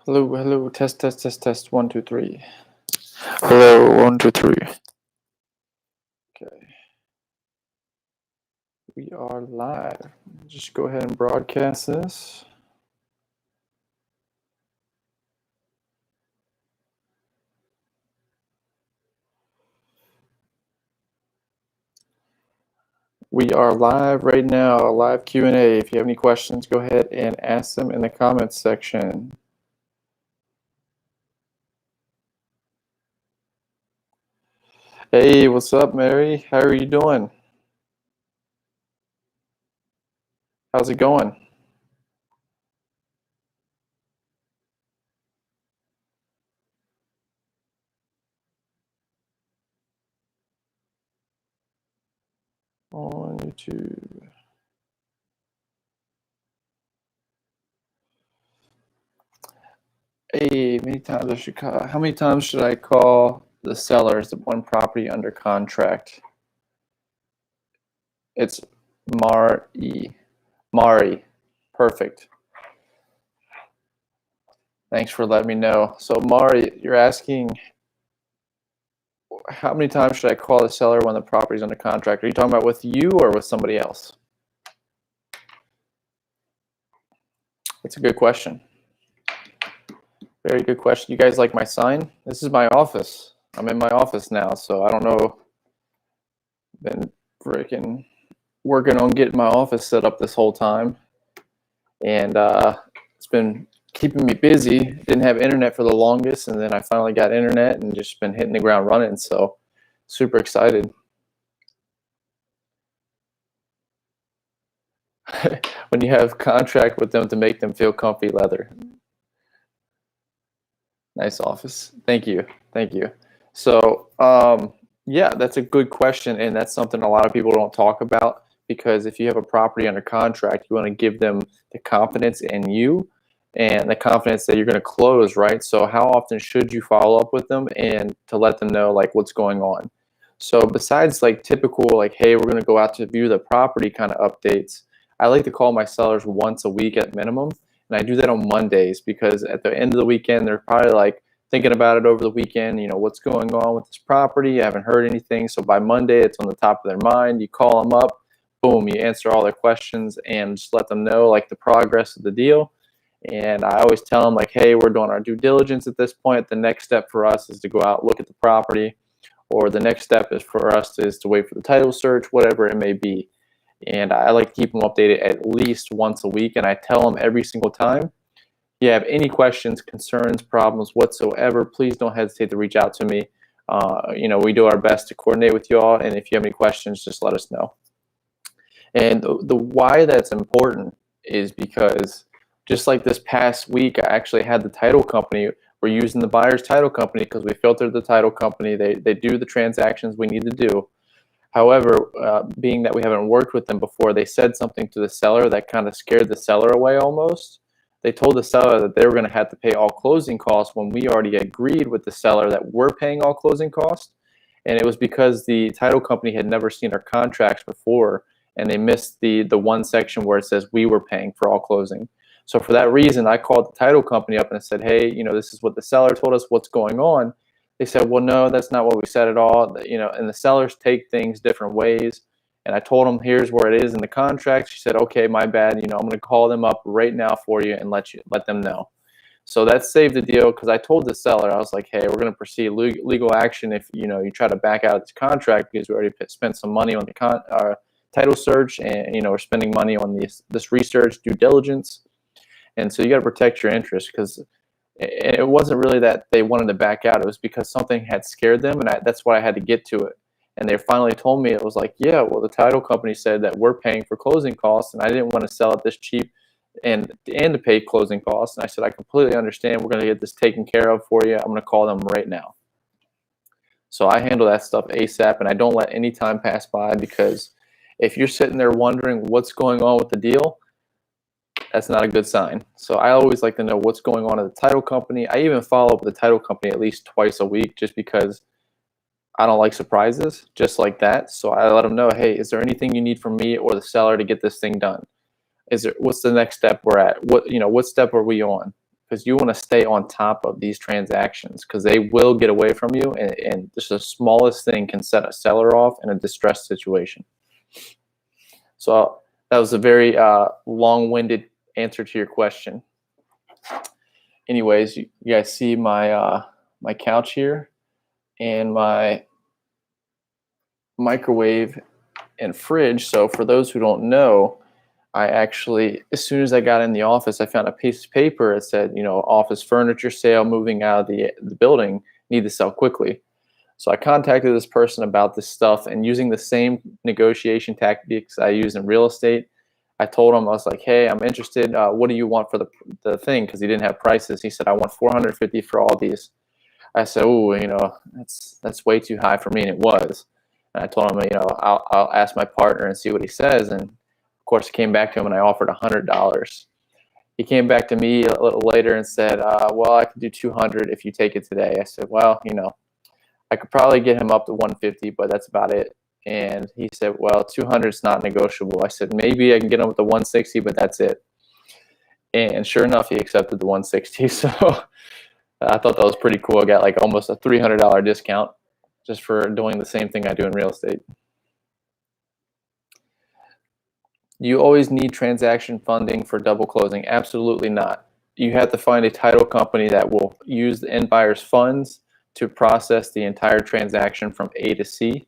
Hello, hello, test, test, test, test, 1, 2, 3. Hello, 1, 2, 3. Okay. We are live. Just go ahead and broadcast this. We are live right now, a live Q&A. If you have any questions, go ahead and ask them in the comments section. Hey, what's up, Mary? How are you doing? How's it going? On YouTube. Hey, how many times should I call the sellers of one property under contract? It's Mari. Perfect. Thanks for letting me know. So Mari, you're asking how many times should I call the seller when the property's under contract? Are you talking about with you or with somebody else? That's a good question. Very good question. You guys like my sign? This is my office. I'm in my office now, so I don't know. Been freaking working on getting my office set up this whole time, and it's been keeping me busy. Didn't have internet for the longest, and then I finally got internet and just been hitting the ground running. So super excited. When you have contract with them to make them feel comfy leather. Nice office. Thank you. Thank you. So yeah, that's a good question, and that's something a lot of people don't talk about, because if you have a property under contract, you want to give them the confidence in you and the confidence that you're going to close, right? So how often should you follow up with them and to let them know like what's going on? So besides like typical like, hey, we're going to go out to view the property kind of updates, I like to call my sellers once a week at minimum. And I do that on Mondays because at the end of the weekend, they're probably like thinking about it over the weekend, you know, what's going on with this property. I haven't heard anything. So by Monday, it's on the top of their mind. You call them up, boom, you answer all their questions and just let them know like the progress of the deal. And I always tell them like, hey, we're doing our due diligence at this point. The next step for us is to go out, look at the property, or the next step is for us is to wait for the title search, whatever it may be. And I like to keep them updated at least once a week. And I tell them every single time, if you have any questions, concerns, problems whatsoever, please don't hesitate to reach out to me. You know, we do our best to coordinate with you all. And if you have any questions, just let us know. And the why that's important is because just like this past week, I actually had the title company. We're using the buyer's title company because we filtered the title company. They do the transactions we need to do. However, being that we haven't worked with them before, they said something to the seller that kind of scared the seller away almost. They told the seller that they were going to have to pay all closing costs when we already agreed with the seller that we're paying all closing costs. And it was because the title company had never seen our contracts before, and they missed the one section where it says we were paying for all closing. So for that reason, I called the title company up and I said, hey, you know, this is what the seller told us, what's going on. They said, well, no, that's not what we said at all. You know, and the sellers take things different ways. And I told them, here's where it is in the contract. She said, okay, my bad. You know, I'm going to call them up right now for you and let them know. So that saved the deal because I told the seller, I was like, hey, we're going to proceed legal action if, you know, you try to back out of this contract because we already spent some money on the title search, and, you know, we're spending money on this research, due diligence. And so you got to protect your interests, because it wasn't really that they wanted to back out. It was because something had scared them, and that's why I had to get to it. And they finally told me, it was like, yeah, well, the title company said that we're paying for closing costs, and I didn't want to sell it this cheap and to pay closing costs. And I said, I completely understand. We're going to get this taken care of for you. I'm going to call them right now. So I handle that stuff ASAP, and I don't let any time pass by, because if you're sitting there wondering what's going on with the deal, that's not a good sign. So I always like to know what's going on at the title company. I even follow up with the title company at least twice a week, just because I don't like surprises just like that. So I let them know, hey, is there anything you need from me or the seller to get this thing done? What's the next step we're at? What step are we on? because you want to stay on top of these transactions because they will get away from you, and just the smallest thing can set a seller off in a distressed situation. So that was a very long-winded answer to your question. Anyways, you guys see my my couch here and my microwave and fridge. So for those who don't know, I actually, as soon as I got in the office, I found a piece of paper that said, you know, office furniture sale, moving out of the building, need to sell quickly. So I contacted this person about this stuff, and using the same negotiation tactics I use in real estate, I told him, I was like, hey, I'm interested. What do you want for the thing? Because he didn't have prices. He said, I want $450 for all these. I said, oh, you know, that's way too high for me, and it was. And I told him, you know, I'll ask my partner and see what he says. And of course, I came back to him and I offered $100. He came back to me a little later and said, well, I could do 200 if you take it today. I said, well, you know, I could probably get him up to 150, but that's about it. And he said, well, 200 is not negotiable. I said, maybe I can get him up to 160, but that's it. And sure enough, he accepted the 160. So I thought that was pretty cool. I got like almost a $300 discount just for doing the same thing I do in real estate. You always need transaction funding for double closing? Absolutely not. You have to find a title company that will use the end buyer's funds to process the entire transaction from A to C.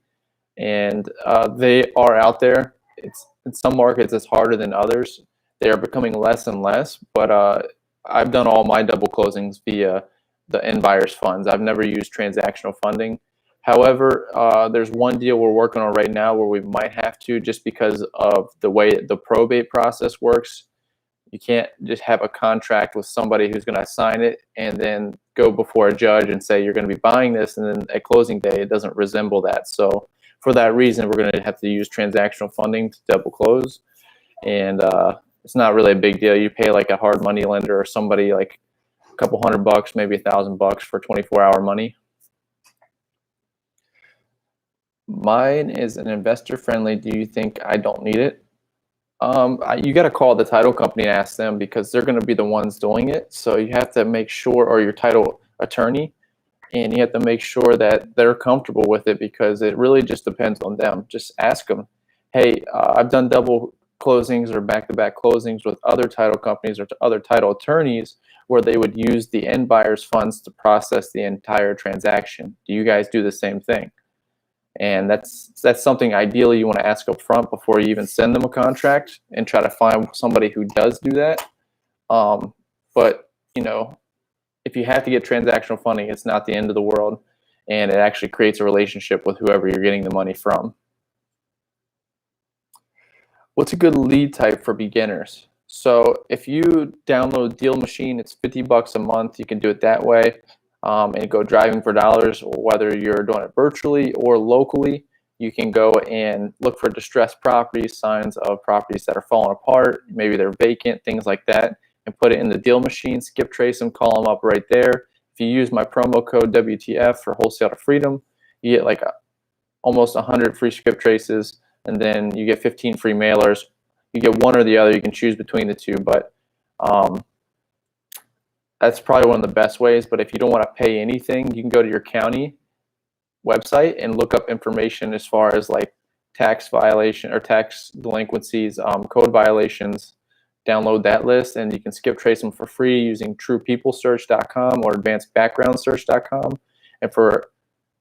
And they are out there. It's in some markets it's harder than others. They are becoming less and less, but I've done all my double closings via the end buyer's funds. I've never used transactional funding. However, there's one deal we're working on right now where we might have to, just because of the way the probate process works. You can't just have a contract with somebody who's going to sign it and then go before a judge and say you're going to be buying this, and then at closing day it doesn't resemble that. So for that reason, we're going to have to use transactional funding to double close. And it's not really a big deal. You pay like a hard money lender or somebody like a couple $100, maybe $1,000 for 24-hour money. Mine is an investor friendly. Do you think I don't need it? You got to call the title company and ask them, because they're going to be the ones doing it. So you have to make sure, or your title attorney, and you have to make sure that they're comfortable with it, because it really just depends on them. Just ask them, hey, I've done double closings or back-to-back closings with other title companies or other title attorneys where they would use the end buyer's funds to process the entire transaction. Do you guys do the same thing? And that's something ideally you want to ask up front before you even send them a contract, and try to find somebody who does do that. But you know, if you have to get transactional funding, it's not the end of the world, and it actually creates a relationship with whoever you're getting the money from. What's a good lead type for beginners? So if you download Deal Machine, it's $50 a month. You can do it that way. And go driving for dollars, or whether you're doing it virtually or locally, you can go and look for distressed properties, signs of properties that are falling apart, maybe they're vacant, things like that, and put it in the Deal Machine, skip trace them, call them up right there. If you use my promo code WTF for Wholesale to Freedom, you get like almost 100 free skip traces, and then you get 15 free mailers. You get one or the other. You can choose between the two, but that's probably one of the best ways. But if you don't want to pay anything, you can go to your county website and look up information as far as like tax violation or tax delinquencies, code violations. Download that list, and you can skip trace them for free using truepeoplesearch.com or advancedbackgroundsearch.com. And for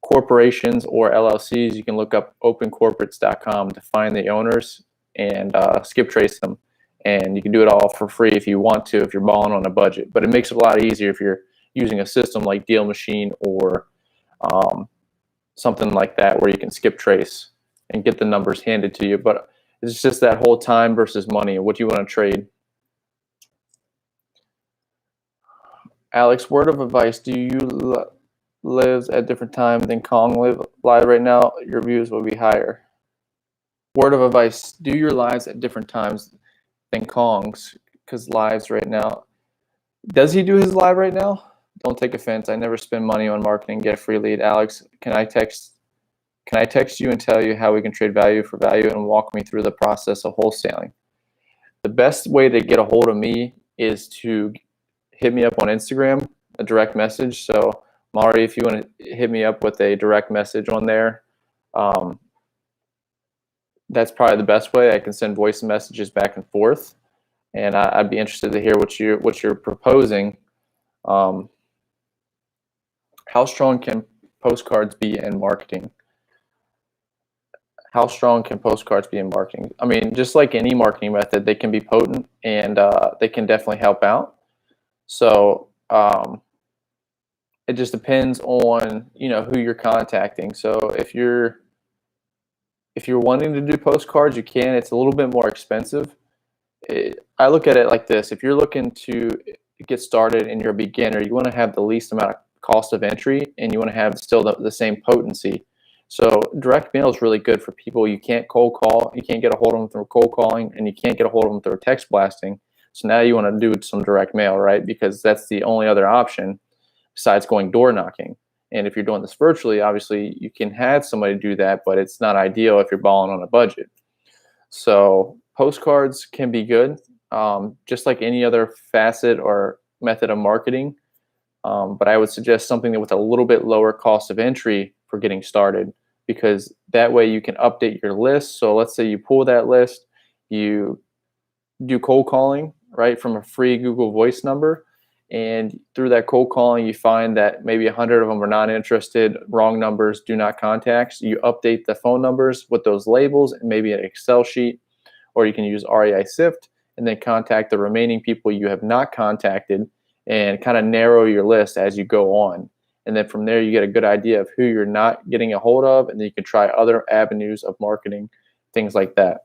corporations or LLCs, you can look up opencorporates.com to find the owners and skip trace them. And you can do it all for free if you want to, if you're balling on a budget. But it makes it a lot easier if you're using a system like Deal Machine or something like that, where you can skip trace and get the numbers handed to you. But it's just that whole time versus money. What do you want to trade? Alex, word of advice. Do you live at different time than Kong live right now? Your views will be higher. Word of advice. Do your lives at different times than Kong's, because lives right now. Does he do his live right now? Don't take offense. I never spend money on marketing. Get a free lead. Alex, can I text you and tell you how we can trade value for value and walk me through the process of wholesaling? The best way to get a hold of me is to hit me up on Instagram, a direct message. So Mari, if you want to hit me up with a direct message on there, that's probably the best way. I can send voice messages back and forth, and I'd be interested to hear what you're proposing. How strong can postcards be in marketing? How strong can postcards be in marketing? I mean, just like any marketing method, they can be potent, and they can definitely help out. So it just depends on who you're contacting. So if you're wanting to do postcards, you can. It's a little bit more expensive. I look at it like this: if you're looking to get started and you're a beginner, you want to have the least amount of cost of entry, and you want to have still the same potency. So direct mail is really good for people you can't cold call, you can't get a hold of them through cold calling, and you can't get a hold of them through text blasting. So now you want to do some direct mail, right? Because that's the only other option besides going door knocking. And if you're doing this virtually, obviously you can have somebody do that, but it's not ideal if you're balling on a budget. So postcards can be good, just like any other facet or method of marketing. But I would suggest something with a little bit lower cost of entry for getting started, because that way you can update your list. So let's say you pull that list, you do cold calling, right, from a free Google Voice number. And through that cold calling, you find that maybe 100 of them are not interested, wrong numbers, do not contact. So you update the phone numbers with those labels and maybe an Excel sheet, or you can use REI Sift and then contact the remaining people you have not contacted and kind of narrow your list as you go on. And then from there, you get a good idea of who you're not getting a hold of, and then you can try other avenues of marketing, things like that.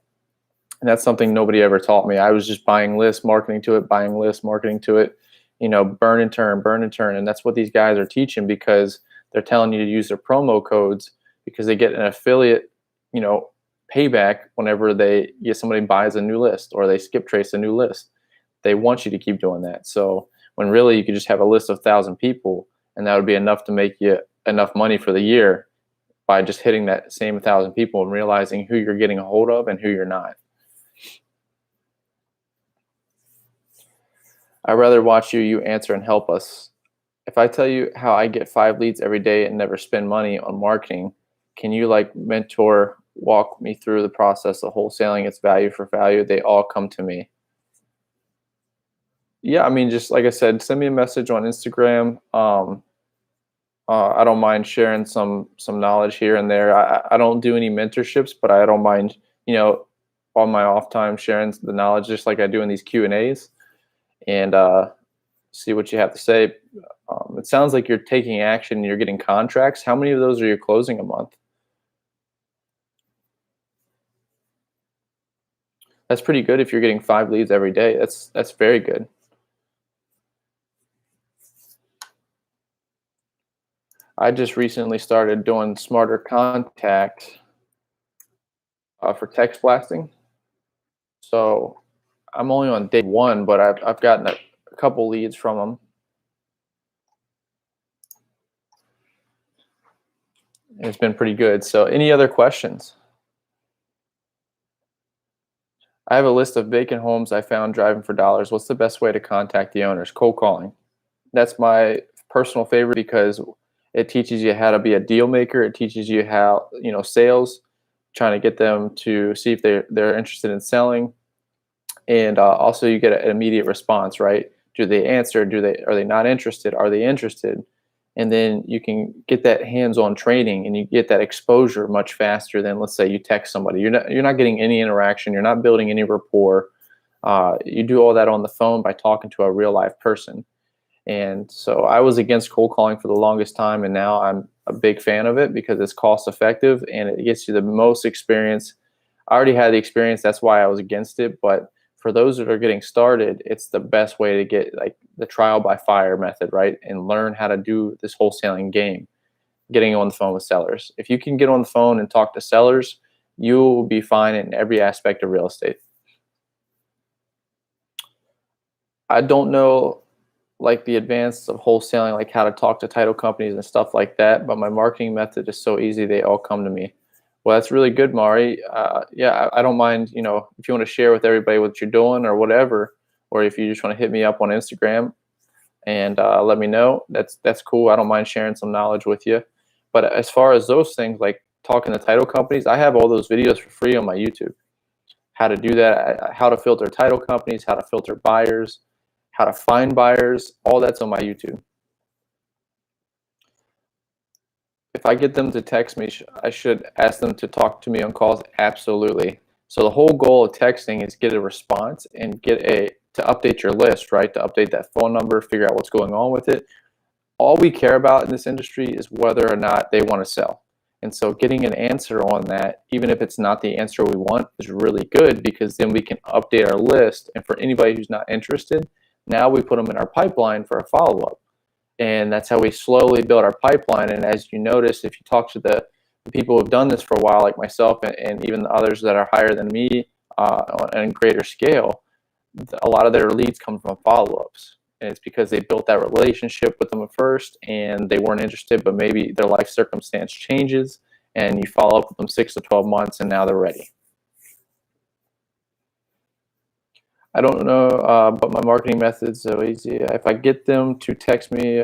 And that's something nobody ever taught me. I was just buying lists, marketing to it, buying lists, marketing to it, burn and turn, burn and turn. And that's what these guys are teaching, because they're telling you to use their promo codes, because they get an affiliate, payback whenever they get somebody buys a new list or they skip trace a new list. They want you to keep doing that. So when really you could just have a list of 1,000 people, and that would be enough to make you enough money for the year by just hitting that same 1,000 people and realizing who you're getting a hold of and who you're not. I'd rather watch you answer and help us. If I tell you how I get 5 leads every day and never spend money on marketing, can you walk me through the process of wholesaling? It's value for value. They all come to me. Yeah, I mean, just like I said, send me a message on Instagram. I don't mind sharing some knowledge here and there. I don't do any mentorships, but I don't mind, on my off time sharing the knowledge, just like I do in these Q&As, and see what you have to say. It sounds like you're taking action and you're getting contracts. How many of those are you closing a month? That's pretty good if you're getting 5 leads every day. That's very good. I just recently started doing smarter contacts for text blasting. So I'm only on day 1, but I've gotten a couple leads from them. It's been pretty good. So any other questions? I have a list of vacant homes I found driving for dollars. What's the best way to contact the owners? Cold calling. That's my personal favorite, because it teaches you how to be a deal maker. It teaches you how, sales, trying to get them to see if they're interested in selling. And also you get an immediate response, right? Do they answer? Are they not interested? Are they interested? And then you can get that hands-on training, and you get that exposure much faster than, let's say, you text somebody. You're not getting any interaction. You're not building any rapport. You do all that on the phone by talking to a real live person. And so I was against cold calling for the longest time, and now I'm a big fan of it because it's cost effective and it gets you the most experience. I already had the experience, that's why I was against it. But for those that are getting started, it's the best way to get the trial by fire method, right? And learn how to do this wholesaling game, getting on the phone with sellers. If you can get on the phone and talk to sellers, you will be fine in every aspect of real estate. I don't know the advance of wholesaling, like how to talk to title companies and stuff like that, but my marketing method is so easy, they all come to me. Well, that's really good, Mari. Yeah, I don't mind, if you want to share with everybody what you're doing or whatever, or if you just want to hit me up on Instagram, and let me know. That's cool. I don't mind sharing some knowledge with you. But as far as those things, like talking to title companies, I have all those videos for free on my YouTube. How to do that, how to filter title companies, how to filter buyers, how to find buyers, all that's on my YouTube. If I get them to text me, I should ask them to talk to me on calls? Absolutely. So the whole goal of texting is get a response and to update your list, right? To update that phone number, figure out what's going on with it. All we care about in this industry is whether or not they want to sell. And so getting an answer on that, even if it's not the answer we want, is really good, because then we can update our list. And for anybody who's not interested, now we put them in our pipeline for a follow-up. And that's how we slowly build our pipeline. And as you notice, if you talk to the people who've done this for a while, like myself, and even the others that are higher than me on a greater scale, a lot of their leads come from follow-ups. And it's because they built that relationship with them at first and they weren't interested, but maybe their life circumstance changes and you follow up with them 6 to 12 months and now they're ready. I don't know, but my marketing method's so easy. If I get them to text me,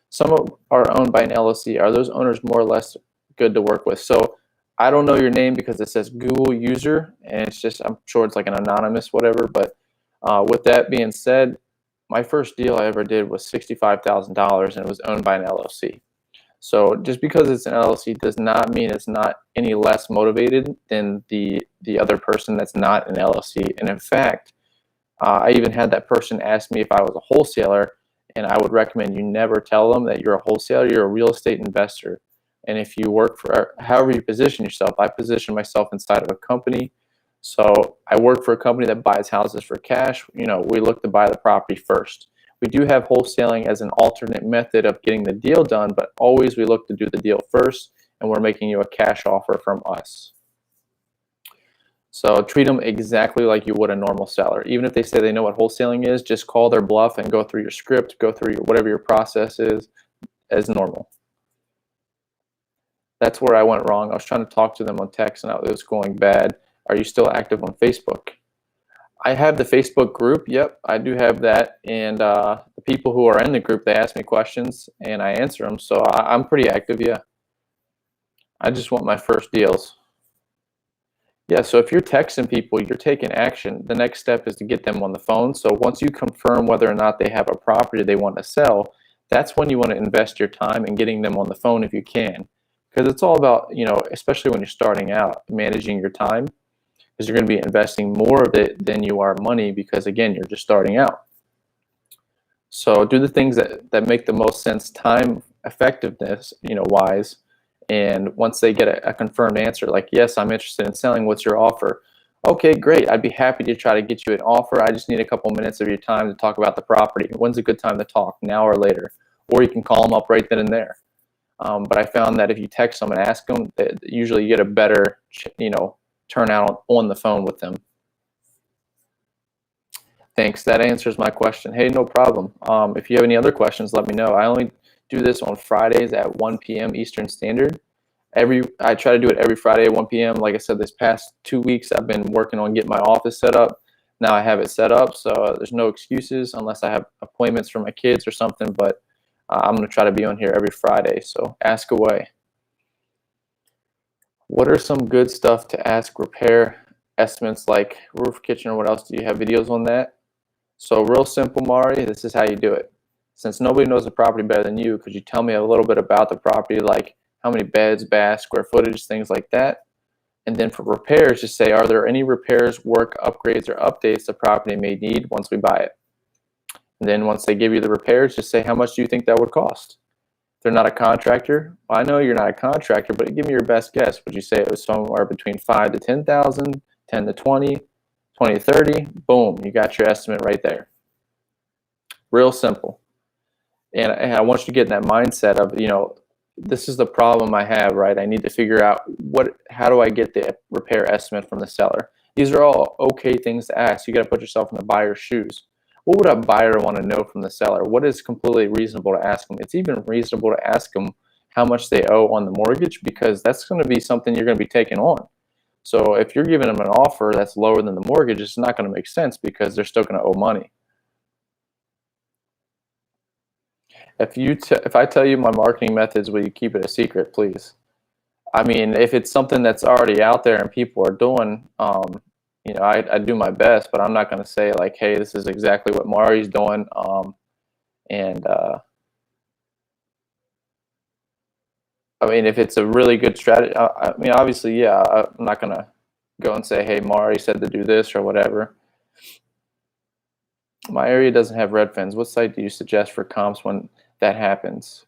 some are owned by an LLC. Are those owners more or less good to work with? So I don't know your name because it says Google user, and it's just, I'm sure it's like an anonymous whatever. But with that being said, my first deal I ever did was $65,000 and it was owned by an LLC. So just because it's an LLC does not mean it's not any less motivated than the other person that's not an LLC. And in fact, I even had that person ask me if I was a wholesaler, and I would recommend you never tell them that you're a wholesaler. You're a real estate investor. And if you work for, however you position yourself, I position myself inside of a company. So I work for a company that buys houses for cash. You know, we look to buy the property first. We do have wholesaling as an alternate method of getting the deal done, but always we look to do the deal first, and we're making you a cash offer from us. So treat them exactly like you would a normal seller. Even if they say they know what wholesaling is, just call their bluff and go through your script, go through whatever your process is as normal. That's where I went wrong. I was trying to talk to them on text and it was going bad. Are you still active on Facebook? I have the Facebook group. Yep, I do have that. And the people who are in the group, they ask me questions and I answer them. So I'm pretty active, yeah. I just want my first deals. Yeah, so if you're texting people, you're taking action. The next step is to get them on the phone. So once you confirm whether or not they have a property they want to sell, that's when you want to invest your time in getting them on the phone if you can. Because it's all about, you know, especially when you're starting out, managing your time, because you're going to be investing more of it than you are money, because again, you're just starting out. So do the things that make the most sense time effectiveness, you know, wise. And once they get a confirmed answer, like, yes, I'm interested in selling, what's your offer? Okay, great. I'd be happy to try to get you an offer. I just need a couple minutes of your time to talk about the property. When's a good time to talk, now or later? Or you can call them up right then and there. But I found that if you text them and ask them, usually you get a better, you know, turnout on the phone with them. Thanks. That answers my question. Hey, no problem. If you have any other questions, let me know. I only do this on Fridays at 1 p.m. Eastern Standard. I try to do it every Friday at 1 p.m. Like I said, this past 2 weeks, I've been working on getting my office set up. Now I have it set up, so there's no excuses unless I have appointments for my kids or something. But I'm going to try to be on here every Friday, so ask away. What are some good stuff to ask repair estimates, like roof, kitchen, or what else? Do you have videos on that? So real simple, Mari, this is how you do it. Since nobody knows the property better than you, could you tell me a little bit about the property, like how many beds, baths, square footage, things like that? And then for repairs, just say, are there any repairs, work, upgrades, or updates the property may need once we buy it? And then once they give you the repairs, just say, how much do you think that would cost? If they're not a contractor, well, I know you're not a contractor, but give me your best guess. Would you say it was somewhere between 5 to 10,000, 10 to 20, 20 to 30? Boom, you got your estimate right there. Real simple. And I want you to get in that mindset of, you know, this is the problem I have, right? I need to figure out how do I get the repair estimate from the seller? These are all okay things to ask. You got to put yourself in the buyer's shoes. What would a buyer want to know from the seller? What is completely reasonable to ask them? It's even reasonable to ask them how much they owe on the mortgage, because that's going to be something you're going to be taking on. So if you're giving them an offer that's lower than the mortgage, it's not going to make sense because they're still going to owe money. If I tell you my marketing methods, will you keep it a secret, please? I mean, if it's something that's already out there and people are doing, I do my best, but I'm not going to say like, hey, this is exactly what Mari's doing. And I mean, if it's a really good strategy, I mean, obviously, yeah, I'm not going to go and say, hey, Mari said to do this or whatever. My area doesn't have red fins. What site do you suggest for comps when that happens?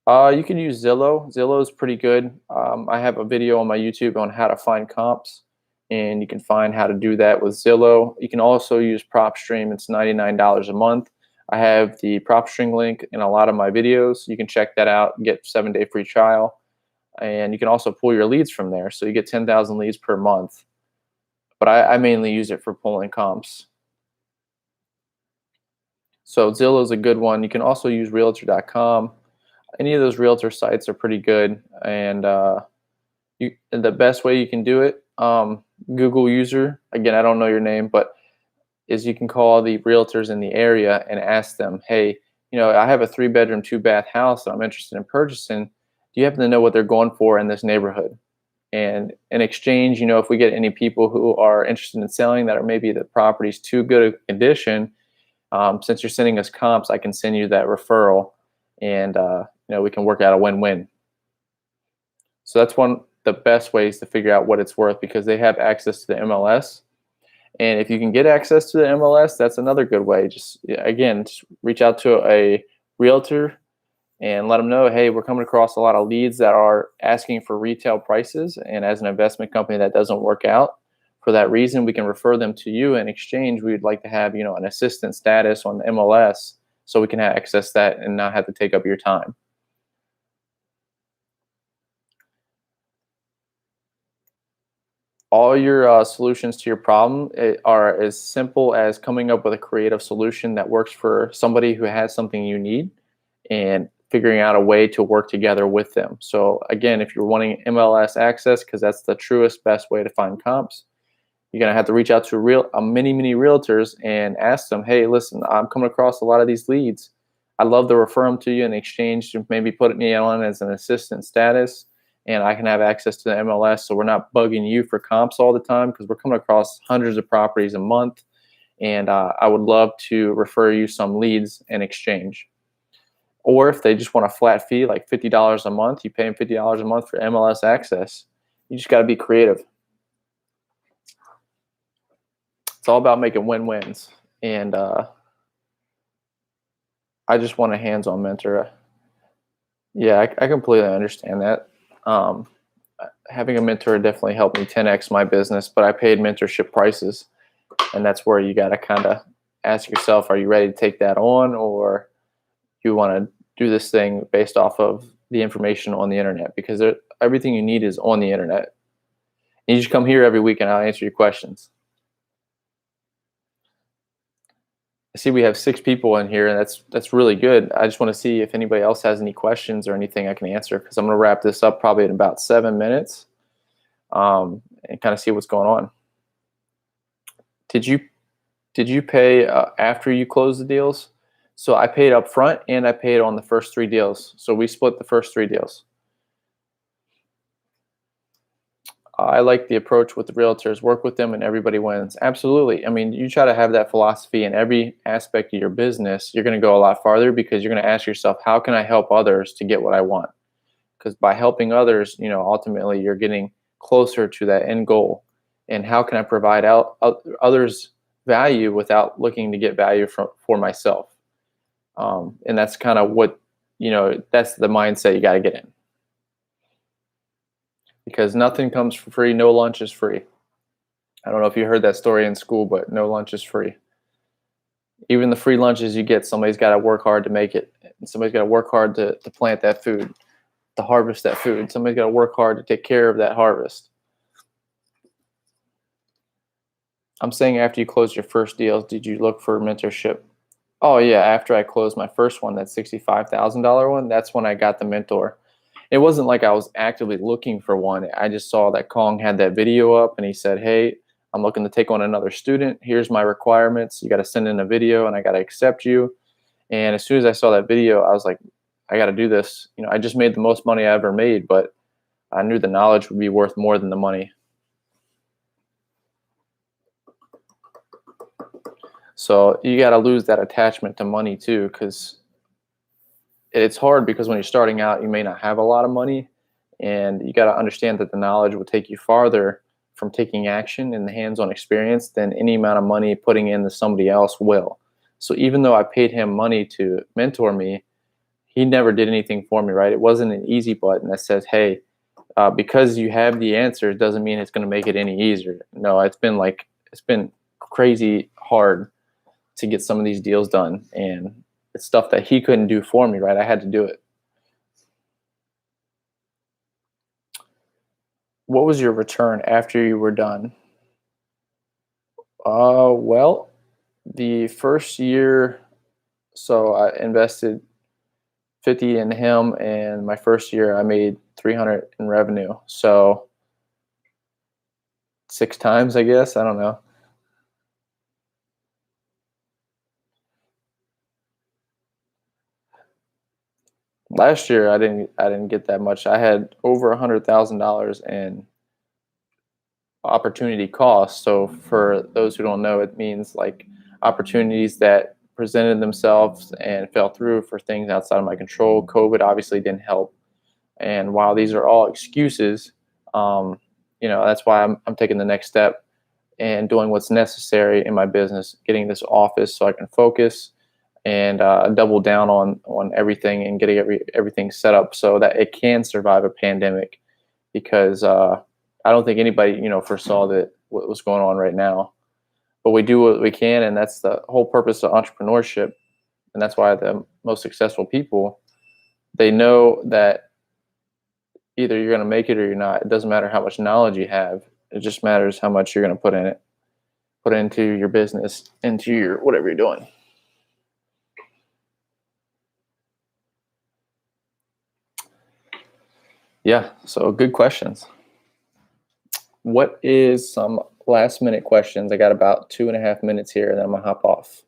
You can use Zillow. Zillow is pretty good. I have a video on my YouTube on how to find comps, and you can find how to do that with Zillow. You can also use PropStream. It's $99 a month. I have the PropStream link in a lot of my videos. You can check that out and get 7-day free trial. And you can also pull your leads from there. So you get 10,000 leads per month. But I mainly use it for pulling comps. So Zillow is a good one. You can also use Realtor.com. Any of those realtor sites are pretty good, and the best way you can do it, Google user, again, I don't know your name, but is you can call the realtors in the area and ask them, hey, I have a 3-bedroom 2-bath house that I'm interested in purchasing. Do you happen to know what they're going for in this neighborhood? And in exchange, if we get any people who are interested in selling that, or maybe the property's too good a condition, since you're sending us comps, I can send you that referral, and we can work out a win-win. So that's one of the best ways to figure out what it's worth, because they have access to the MLS. And if you can get access to the MLS, that's another good way. Just reach out to a realtor and let them know, hey, we're coming across a lot of leads that are asking for retail prices, and as an investment company that doesn't work out for that reason, we can refer them to you. In exchange, we'd like to have an assistant status on the MLS, so we can access that and not have to take up your time. All your solutions to your problem are as simple as coming up with a creative solution that works for somebody who has something you need, and figuring out a way to work together with them. So again, if you're wanting MLS access, because that's the truest, best way to find comps, you're going to have to reach out to many realtors and ask them, hey, listen, I'm coming across a lot of these leads. I'd love to refer them to you in exchange to maybe put me on as an assistant status, and I can have access to the MLS, so we're not bugging you for comps all the time, because we're coming across hundreds of properties a month, and I would love to refer you some leads in exchange. Or if they just want a flat fee, like $50 a month, you pay them $50 a month for MLS access. You just got to be creative. It's all about making win-wins, and I just want a hands-on mentor. Yeah, I completely understand that. Having a mentor definitely helped me 10x my business, but I paid mentorship prices, and that's where you got to kind of ask yourself, are you ready to take that on, or you want to do this thing based off of the information on the internet? Because everything you need is on the internet. And you just come here every week and I'll answer your questions. I see we have 6 people in here, and that's really good. I just want to see if anybody else has any questions or anything I can answer, because I'm going to wrap this up probably in about 7 minutes, and kind of see what's going on. Did you pay after you close the deals? So I paid up front, and I paid on the first 3 deals. So we split the first 3 deals. I like the approach with the realtors, work with them and everybody wins. Absolutely. I mean, you try to have that philosophy in every aspect of your business, you're going to go a lot farther, because you're going to ask yourself, how can I help others to get what I want? Because by helping others, ultimately you're getting closer to that end goal. And how can I provide out others value without looking to get value for myself? And that's kind of what, that's the mindset you got to get in. Because nothing comes for free. No lunch is free. I don't know if you heard that story in school, but no lunch is free. Even the free lunches you get, somebody's got to work hard to make it. And somebody's got to work hard to plant that food, to harvest that food. Somebody's got to work hard to take care of that harvest. I'm saying, after you close your first deals, did you look for mentorship? Oh yeah, after I closed my first one, that $65,000 one, that's when I got the mentor. It wasn't like I was actively looking for one. I just saw that Kong had that video up, and he said, hey, I'm looking to take on another student. Here's my requirements. You got to send in a video, and I got to accept you. And as soon as I saw that video, I was like, I got to do this. I just made the most money I ever made, but I knew the knowledge would be worth more than the money. So you got to lose that attachment to money too, because it's hard, because when you're starting out, you may not have a lot of money, and you got to understand that the knowledge will take you farther from taking action and the hands-on experience than any amount of money putting into somebody else will. So even though I paid him money to mentor me, he never did anything for me, right? It wasn't an easy button that says, hey, because you have the answer doesn't mean it's going to make it any easier. No, it's been crazy hard to get some of these deals done, and it's stuff that he couldn't do for me, right? I had to do it. What was your return after you were done? Well, the first year, so I invested 50 in him, and my first year I made 300 in revenue. So 6 times, I guess. I don't know. Last year I didn't get that much. I had over $100,000 in opportunity cost. So for those who don't know, it means like opportunities that presented themselves and fell through for things outside of my control. COVID obviously didn't help. And while these are all excuses, that's why I'm taking the next step and doing what's necessary in my business, getting this office so I can focus and double down on everything and getting everything set up so that it can survive a pandemic. Because I don't think anybody foresaw that what was going on right now. But we do what we can, and that's the whole purpose of entrepreneurship. And that's why the most successful people, they know that either you're going to make it or you're not. It doesn't matter how much knowledge you have. It just matters how much you're going to put in it, put into your business, into your whatever you're doing. Yeah, so good questions. What is some last minute questions? I got about 2.5 minutes here, and then I'm going to hop off.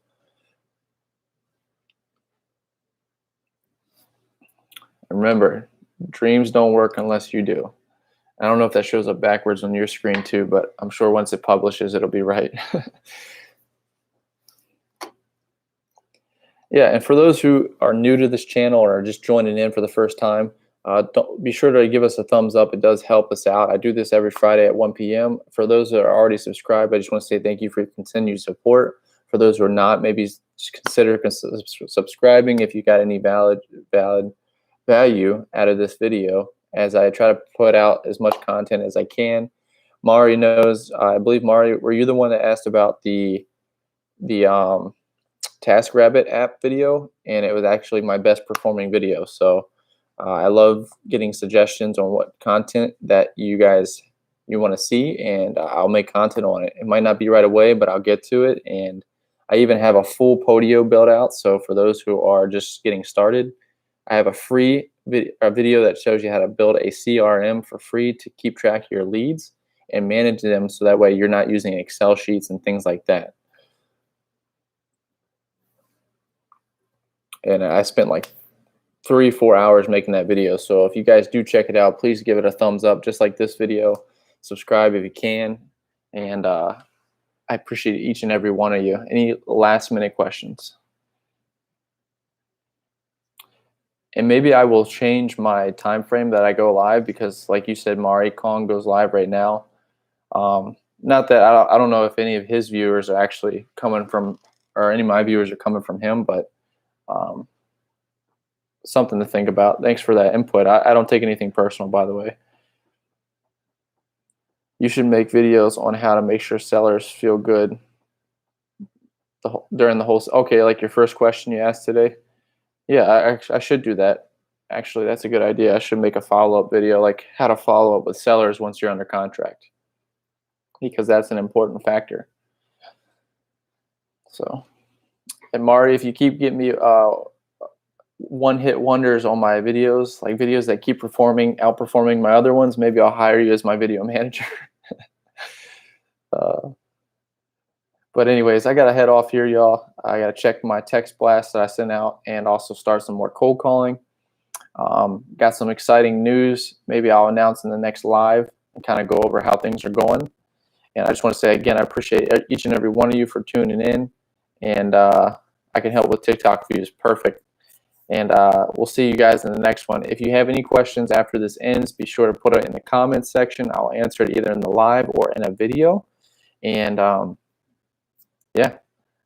Remember, dreams don't work unless you do. I don't know if that shows up backwards on your screen too, but I'm sure once it publishes, it'll be right. Yeah, and for those who are new to this channel or are just joining in for the first time, don't be sure to give us a thumbs up. It does help us out. I do this every Friday at 1 p.m. For those that are already subscribed, I just want to say thank you for your continued support. For those who are not, maybe just consider subscribing if you got any valid value out of this video, as I try to put out as much content as I can. Mari knows. I believe, Mari, were you the one that asked about the TaskRabbit app video? And it was actually my best performing video. So I love getting suggestions on what content that you want to see, and I'll make content on it. It might not be right away, but I'll get to it. And I even have a full Podio built out. So for those who are just getting started, I have a free video that shows you how to build a CRM for free to keep track of your leads and manage them, so that way you're not using Excel sheets and things like that. And I spent like 3-4 hours making that video. So if you guys do check it out, please give it a thumbs up, just like this video. Subscribe if you can. And I appreciate each and every one of you. Any last minute questions? And maybe I will change my time frame that I go live, because like you said, Mari, Kong goes live right now. Not that I don't know if any of his viewers are actually coming from, or any of my viewers are coming from him, but something to think about. Thanks for that input. I don't take anything personal, by the way. You should make videos on how to make sure sellers feel good during the whole. Okay, like your first question you asked today. Yeah, I should do that. Actually, that's a good idea. I should make a follow-up video, like how to follow up with sellers once you're under contract, because that's an important factor. So, and Mari, if you keep getting me one-hit wonders on my videos, like videos that keep outperforming my other ones, maybe I'll hire you as my video manager. But But anyways, I got to head off here, y'all. I got to check my text blast that I sent out and also start some more cold calling. Got some exciting news. Maybe I'll announce in the next live and kind of go over how things are going. And I just want to say again, I appreciate each and every one of you for tuning in. And I can help with TikTok views. Perfect. And we'll see you guys in the next one. If you have any questions after this ends, be sure to put it in the comments section. I'll answer it either in the live or in a video. And yeah,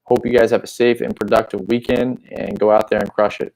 hope you guys have a safe and productive weekend and go out there and crush it.